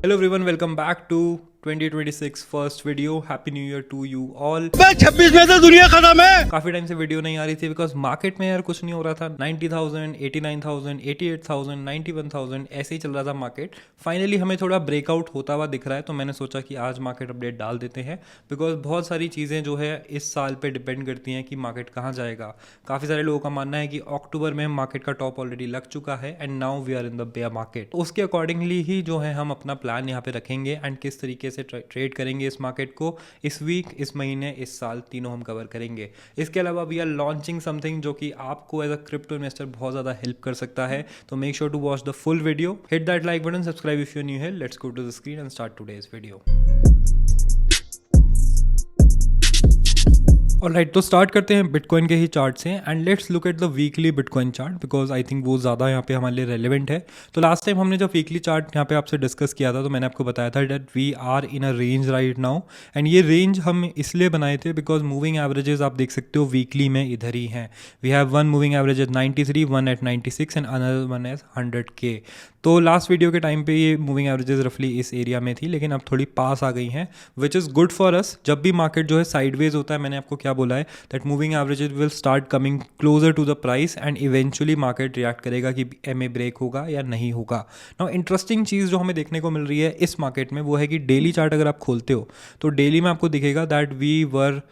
Hello everyone, welcome back to 2026 first video. Happy new year to you all. 26 में तो दुनिया खत्म है. काफी टाइम से वीडियो नहीं आ रही थी बिकॉज मार्केट में यार कुछ नहीं हो रहा था. 90,000, 89,000, 88,000, 91,000 ऐसे ही चल रहा था मार्केट. फाइनली हमें थोड़ा ब्रेकआउट होता हुआ दिख रहा है, तो मैंने सोचा कि आज मार्केट अपडेट डाल देते हैं बिकॉज बहुत सारी चीज़ें जो है इस साल पे डिपेंड करती हैं कि मार्केट कहाँ जाएगा. काफ़ी सारे लोगों का मानना है कि अक्टूबर में मार्केट का टॉप ऑलरेडी लग चुका है and now we are in the bear market. उसके अकॉर्डिंगली ही जो है हम अपना प्लान यहाँ पे रखेंगे एंड किस तरीके से ट्रेड करेंगे इस मार्केट को इस वीक, इस महीने, इस साल, तीनों हम कवर करेंगे. इसके अलावा वी आर लॉन्चिंग समथिंग जो कि आपको एज अ क्रिप्टो इन्वेस्टर बहुत ज़्यादा हेल्प कर सकता है. तो make sure to watch the full video, hit that like button, subscribe if you new है. Let's go to the screen and start today's video. Alright, तो स्टार्ट करते हैं बिटकॉइन के ही चार्ट से and let's look at the weekly bitcoin chart because I think वो ज़्यादा यहाँ पे हमारे लिए रेलिवेंट है. तो लास्ट टाइम हमने जब वीकली चार्ट यहाँ पे आपसे डिस्कस किया था तो मैंने आपको बताया था that we are in a range right now and ये रेंज हम इसलिए बनाए थे बिकॉज मूविंग एवरेजेस आप देख सकते हो वीकली में इधर ही हैं. We have one moving average at 93, one at 96 and another one at 100K. तो लास्ट वीडियो के टाइम पे ये मूविंग एवरेजेस रफली इस एरिया में थी, लेकिन अब थोड़ी पास आ गई हैं which is good for us. जब भी मार्केट जो है साइडवेज होता है, मैंने आपको क्या बोला है that moving averages will start coming closer to the price and eventually market react करेगा कि एमए ब्रेक होगा या नहीं होगा. नाउ इंटरेस्टिंग चीज़ जो हमें देखने को मिल रही है इस मार्केट में वो है कि डेली चार्ट अगर आप खोलते हो तो डेली में आपको दिखेगा that we were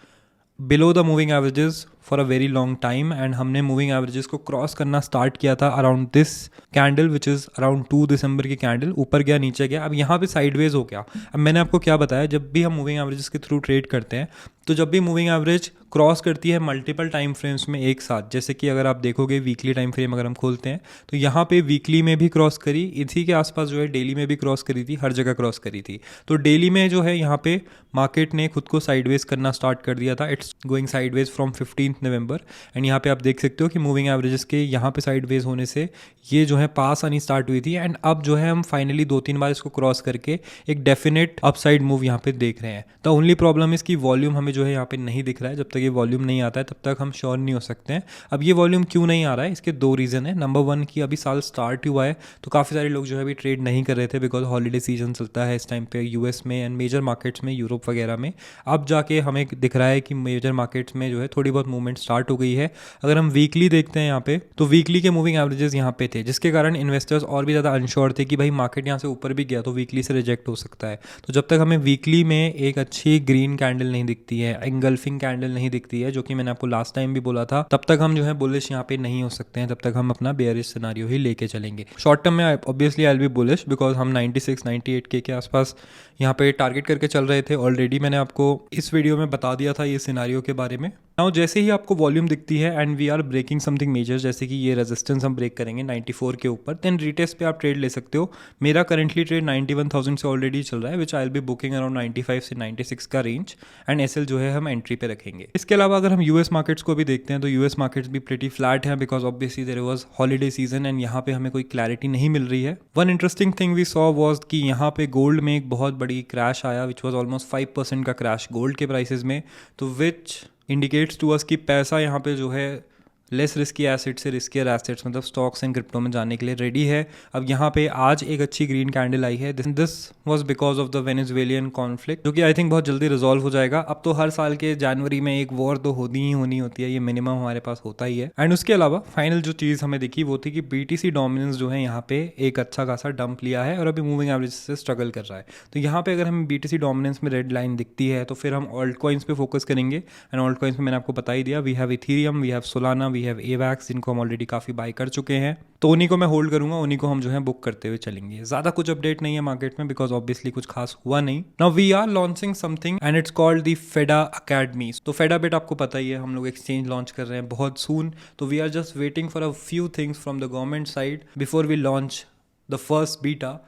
below the moving averages for a very long time and हमने मूविंग एवरेजेस को क्रॉस करना स्टार्ट किया था around this candle which is around 2 December की कैंडल. ऊपर गया, नीचे गया, अब यहाँ पे साइडवेज हो गया. अब मैंने आपको क्या बताया, जब भी हम मूविंग एवरेजेस के थ्रू ट्रेड करते हैं तो जब भी मूविंग एवरेज क्रॉस करती है मल्टीपल टाइम फ्रेम्स में एक साथ, जैसे कि अगर आप देखोगे वीकली टाइम फ्रेम अगर हम खोलते हैं तो यहाँ पे वीकली में भी क्रॉस करी, इसी के आसपास जो है डेली में भी क्रॉस करी थी, हर जगह क्रॉस करी थी. तो डेली में जो है यहाँ पे मार्केट ने खुद को साइडवेज करना स्टार्ट कर दिया था. It's going sideways from 15 November and यहाँ पे आप देख सकते हो कि मूविंग एवरेजेस के यहाँ पे साइडवेज होने से ये जो है पास आनी स्टार्ट हुई थी एंड अब जो है हम फाइनली 2-3 बार इसको क्रॉस करके एक डेफिनेट अपसाइड मूव यहाँ पे देख रहे हैं. द ओनली प्रॉब्लम इसकी वॉल्यूम हमें जो है यहाँ पे नहीं दिख रहा है. जब तक ये वॉल्यूम नहीं आता है तब तक हम श्योर नहीं हो सकते हैं. अब ये वॉल्यूम क्यों नहीं आ रहा है, इसके 2 रीज़न है. नंबर 1 कि अभी साल स्टार्ट हुआ है तो काफ़ी सारे लोग जो है अभी ट्रेड नहीं कर रहे थे बिकॉज हॉलीडे सीजन चलता है इस टाइम पे यूएस में एंड मेजर मार्केट्स में, यूरोप वगैरह में. अब जाके हमें दिख रहा है कि मेजर मार्केट्स में जो है थोड़ी बहुत मूवमेंट स्टार्ट हो गई है. अगर हम वीकली देखते हैं यहाँ पे तो वीकली के मूविंग एवरेजेस यहाँ पे थे, जिसके कारण इन्वेस्टर्स और भी ज़्यादा अनश्योर थे कि भाई मार्केट यहाँ से ऊपर भी गया तो वीकली से रिजेक्ट हो सकता है. तो जब तक हमें वीकली में एक अच्छी ग्रीन कैंडल नहीं दिखती है, एंगल्फिंग कैंडल नहीं दिखती है, जो कि मैंने आपको लास्ट टाइम भी बोला था, तब तक हम जो है बुलिश यहाँ पे नहीं हो सकते हैं. तब तक हम अपना बेयरिश सिनारियो ही लेके चलेंगे. शॉर्ट टर्म में obviously I will B bullish because हम 96 98K के आसपास यहाँ पे टारगेट करके चल रहे थे. ऑलरेडी मैंने आपको इस वीडियो में बता दिया था ये सिनारियो के बारे में. नाउ जैसे ही आपको वॉल्यूम दिखती है and we are breaking something major, जैसे कि ये रेजिस्टेंस हम ब्रेक करेंगे 94 के ऊपर, देन रीटेस्ट पे आप ट्रेड ले सकते हो. मेरा करंटली ट्रेड 91,000 से ऑलरेडी चल रहा है which I will be booking around 95 से 96 का रेंज एंड एसएल जो है हम एंट्री पे रखेंगे. इसके अलावा अगर हम यूएस मार्केट्स को भी देखते हैं तो यूएस मार्केट्स भी प्रीटी फ्लैट है because obviously there was holiday season and यहाँ पे हमें कोई क्लैरिटी नहीं मिल रही है. One interesting thing we saw was कि यहाँ पे गोल्ड में एक बहुत बड़ी क्रैश आया विच वॉज ऑलमोस्ट 5% का क्रैश गोल्ड के प्राइसेस में. तो विच इंडिकेट्स टू अस कि पैसा यहाँ पे जो है लेस रिस्की एसेट से रिस्कियर एसेट्स मतलब स्टॉक्स एंड क्रिप्टो में जाने के लिए रेडी है. अब यहाँ पे आज एक अच्छी ग्रीन कैंडल आई है. This was because of the Venezuelan conflict जो कि आई थिंक बहुत जल्दी रिजॉल्व हो जाएगा. अब तो हर साल के जनवरी में एक वॉर तो होनी होती है, ये मिनिमम हमारे पास होता ही है. एंड उसके अलावा फाइनल जो चीज़ हमें दिखी वो थी कि बीटीसी डोमिनेंस जो है यहाँ पे एक अच्छा खासा डंप लिया है और अभी मूविंग एवरेज से स्ट्रगल कर रहा है. तो यहाँ पे अगर हमें बीटीसी डोमिनेंस में रेड लाइन दिखती है तो फिर हम ऑल्ट कॉइन्स पे फोकस करेंगे एंड ऑल्ट कॉइन्स में मैंने आपको बता ही दिया, we have Ethereum, we have Solana, we have Avax, जिनको हम ऑलरेडी काफ़ी बाय कर चुके हैं. तो उन्हीं को मैं होल्ड करूंगा, उन्हीं को हम जो है बुक करते हुए चलेंगे. ज़्यादा कुछ अपडेट नहीं है मार्केट में बिकॉज ऑब्वियसली कुछ खास हुआ नहीं. Now we are launching something and it's called the फेडा अकेडमी. तो फेडा बिट आपको पता ही है, हम लोग एक्सचेंज लॉन्च कर रहे हैं बहुत सून. तो we are just waiting for a few things from the government side before we launch the first beta.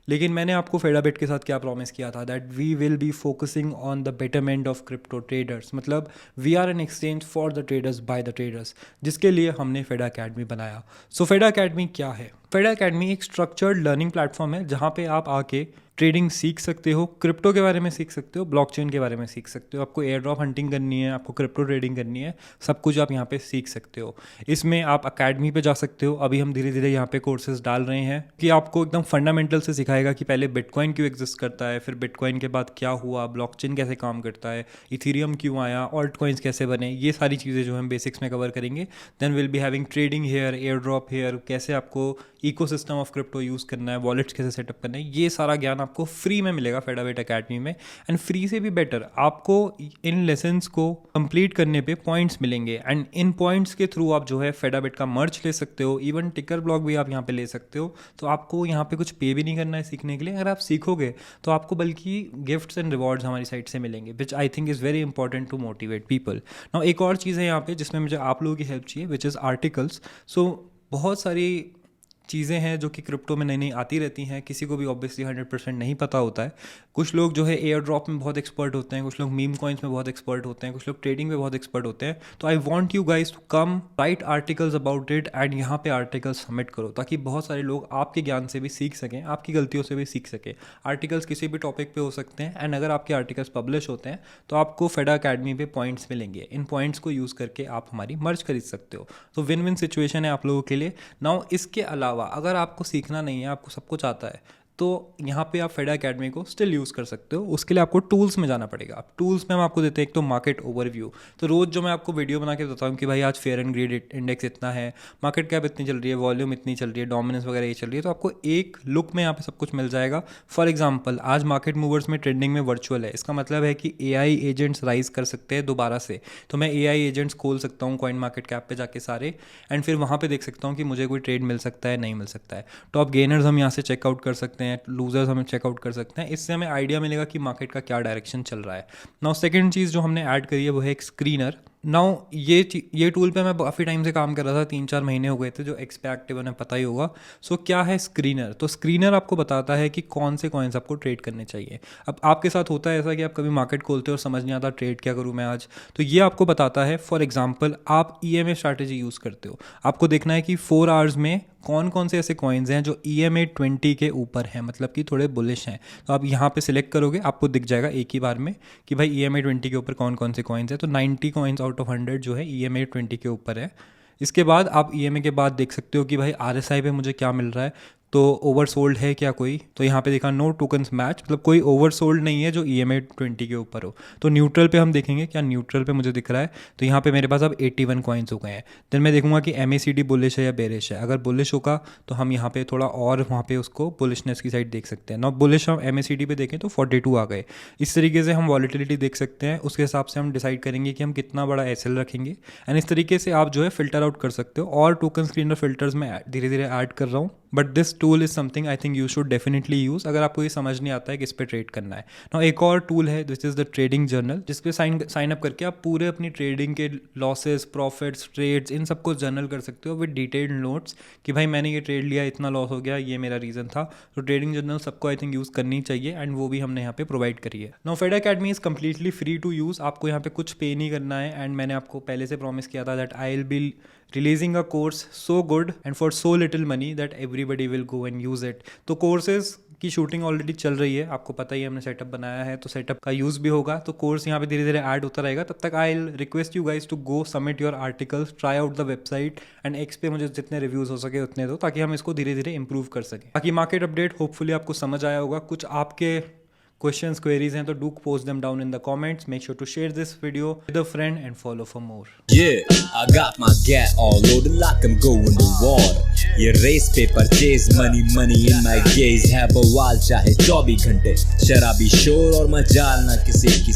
लेकिन मैंने आपको फेडाबिट के साथ क्या प्रॉमिस किया था that we will be focusing on the betterment of crypto traders. मतलब we are an exchange for the traders by the traders, जिसके लिए हमने फेडा अकेडमी बनाया. सो फेडा अकेडमी क्या है? फेडा अकेडमी एक स्ट्रक्चर्ड लर्निंग प्लेटफॉर्म है जहाँ पे आप आके ट्रेडिंग सीख सकते हो, क्रिप्टो के बारे में सीख सकते हो, ब्लॉकचेन के बारे में सीख सकते हो, आपको एयर ड्रॉप हंटिंग करनी है, आपको क्रिप्टो ट्रेडिंग करनी है, सब कुछ आप यहाँ पे सीख सकते हो। इसमें आप अकेडमी पे जा सकते हो। अभी हम धीरे धीरे यहाँ पे कोर्सेज डाल रहे हैं कि आपको एकदम फंडामेंटल से सिखाएगा कि पहले बिटकॉइन क्यों एग्जिस्ट करता है, फिर बिटकॉइन के बाद क्या हुआ, ब्लॉकचेन कैसे काम करता है, इथीरियम क्यों आया, ऑल्ट कॉइन्स कैसे बने, ये सारी चीज़ें जो हम बेसिक्स में कवर करेंगे। Then will be having trading here, air drop here, कैसे आपको इकोसिस्टम ऑफ क्रिप्टो यूज़ करना है, वॉलेट्स कैसे सेटअप करना है, ये सारा ज्ञान आपको फ्री में मिलेगा फेडाबिट अकेडमी में। एंड फ्री से भी बेटर, आपको इन लेसन्स को कंप्लीट करने पे पॉइंट्स मिलेंगे एंड इन पॉइंट्स के थ्रू आप जो है फेडाबिट का मर्च ले सकते हो, इवन टिकर ब्लॉक भी आप यहाँ पे ले सकते हो। तो आपको यहाँ पे कुछ पे भी नहीं करना है सीखने के लिए। अगर आप सीखोगे तो आपको बल्कि गिफ्ट्स एंड रिवॉर्ड्स हमारी साइड से मिलेंगे, which I think is very important to motivate people. Now एक और चीज़ है यहाँ पे जिसमें मुझे आप लोगों की हेल्प चाहिए, विच इज़ आर्टिकल्स। सो बहुत सारी चीज़ें हैं जो कि क्रिप्टो में नई नई आती रहती हैं, किसी को भी ऑब्वियसली 100% नहीं पता होता है। कुछ लोग जो है एयर ड्रॉप में बहुत एक्सपर्ट होते हैं, कुछ लोग मीम कॉइन्स में बहुत एक्सपर्ट होते हैं, कुछ लोग ट्रेडिंग में बहुत एक्सपर्ट होते हैं। तो I want you guys to come write articles about it and यहाँ पे आर्टिकल्स सबमिट करो, ताकि बहुत सारे लोग आपके ज्ञान से भी सीख सकें, आपकी गलतियों से भी सीख सकें। आर्टिकल्स किसी भी टॉपिक पे हो सकते हैं एंड अगर आपके आर्टिकल्स पब्लिश होते हैं तो आपको फेडा अकेडमी पे पॉइंट्स मिलेंगे। इन पॉइंट्स को यूज़ करके आप हमारी मर्ज खरीद सकते हो। तो विन विन सिचुएशन है आप लोगों के लिए। नाउ इसके अलावा अगर आपको सीखना नहीं है, आपको सब कुछ आता है, तो यहाँ पे आप फेडा अकेडमी को स्टिल यूज़ कर सकते हो। उसके लिए आपको टूल्स में जाना पड़ेगा। आप टूल्स में हम आपको देते हैं एक तो मार्केट ओवरव्यू। तो रोज़ जो मैं आपको वीडियो बना के बताता हूँ कि भाई आज फेयर एंड ग्रीड इंडेक्स इतना है, मार्केट कैप इतनी चल रही है, वॉल्यूम इतनी चल रही है, डोमिनेंस वगैरह ये चल रही है, तो आपको एक लुक में यहाँ पे सब कुछ मिल जाएगा। फॉर एग्जाम्पल आज मार्केट मूवर्स में ट्रेंडिंग में वर्चुअल है, इसका मतलब है कि AI एजेंट्स राइज कर सकते हैं दोबारा से। तो मैं AI एजेंट्स खोल सकता हूँ कॉइन मार्केट कैप पे जाके सारे, एंड फिर वहाँ पे देख सकता हूँ कि मुझे कोई ट्रेड मिल सकता है, नहीं मिल सकता है। टॉप गेनर्स हम यहाँ से चेकआउट कर सकते हैं, लूजर्स हम चेकआउट कर सकते हैं। इससे हमें आइडिया मिलेगा कि मार्केट का क्या डायरेक्शन चल रहा है। नाउ सेकंड चीज़ जो हमने ऐड करी है वो है एक स्क्रीनर। नाउ ये टूल पे मैं काफ़ी टाइम से काम कर रहा था, 3-4 महीने हो गए थे, जो एक्सपे एक्टिव है पता ही होगा। सो क्या है स्क्रीनर? तो स्क्रीनर आपको बताता है कि कौन से कॉइन्स आपको ट्रेड करने चाहिए। अब आपके साथ होता है ऐसा कि आप कभी मार्केट खोलते हो और समझ नहीं आता ट्रेड क्या करूँ मैं आज, तो ये आपको बताता है। फॉर एग्जाम्पल आप EMA स्ट्रैटेजी यूज़ करते हो, आपको देखना है कि 4 आवर्स में कौन कौन से ऐसे कॉइन्स हैं जो EMA 20 के ऊपर हैं, मतलब कि थोड़े बुलिश हैं। तो आप यहाँ पे सिलेक्ट करोगे, आपको दिख जाएगा एक ही बार में कि भाई EMA 20 के ऊपर कौन कौन से कॉइन्स हैं। तो 90 कॉइन्स आउट ऑफ 100 जो है EMA 20 के ऊपर है। इसके बाद आप EMA के बाद देख सकते हो कि भाई RSI पे मुझे क्या मिल रहा है, तो ओवरसोल्ड है क्या कोई, तो यहाँ पे देखा नो टोकन्स मैच, मतलब कोई ओवरसोल्ड नहीं है जो EMA 20 के ऊपर हो। तो न्यूट्रल पे हम देखेंगे क्या न्यूट्रल पे मुझे दिख रहा है, तो यहाँ पे मेरे पास अब 81 कॉइन्स हो गए हैं। देन मैं देखूंगा कि MACD बुलिश है या बेरिश है। अगर बुलिश होगा तो हम यहाँ पे थोड़ा और वहाँ पे उसको बुलिशनेस की साइड देख सकते हैं। ना बुलिश हम MACD पे देखें तो 42 आ गए। इस तरीके से हम वॉलेटिलिटी देख सकते हैं, उसके हिसाब से हम डिसाइड करेंगे कि हम कितना बड़ा SL रखेंगे। एंड इस तरीके से आप जो है फिल्टर आउट कर सकते हो। और टोकन स्क्रीनर फिल्टर्स में धीरे धीरे ऐड कर रहा हूँ, but this tool is something I think you should definitely use अगर आपको ये समझ नहीं आता है कि इस पर ट्रेड करना है। ना एक और टूल है this is the trading journal, जिस पे साइन अप करके आप पूरे अपनी ट्रेडिंग के लॉसेस, प्रॉफिट्स, ट्रेड्स, इन सबको जर्नल कर सकते हो विद डिटेल्ड नोट्स कि भाई मैंने ये ट्रेड लिया, इतना लॉस हो गया, ये मेरा रीज़न था। तो ट्रेडिंग जर्नल सबको आई थिंक यूज़ करनी चाहिए एंड वो भी हमने यहाँ पे प्रोवाइड करी है। नाउ फेडा academy is completely free to use, आपको यहाँ पे कुछ पे नहीं करना है। एंड मैंने आपको पहले से प्रॉमिस किया था that I will B releasing a course so good and for so little money that everybody will go and use it। तो कोर्सेज की शूटिंग ऑलरेडी चल रही है, आपको पता ही हमने सेटअप बनाया है, तो सेटअप का यूज़ भी होगा। तो कोर्स यहाँ पे धीरे धीरे ऐड होता रहेगा। तब तक I will request you guys to go submit your articles, try out the website and X पे मुझे जितने रिव्यूज़ हो सके उतने दो, ताकि हम इसको धीरे धीरे इंप्रूव कर सकें। बाकी मार्केट अपडेट होपफुली आपको समझ आया होगा। कुछ आपके क्वेश्चंस, क्वेरीज हैं तो do post them down in the comments. Make sure to share this video with a friend and follow for more. Yeah, I got my gat all loaded like I'm going to war. ये race पे purchase money in my gaze है बवाल, चाहे 24 घंटे शराबी शोर और मजाल ना किसी की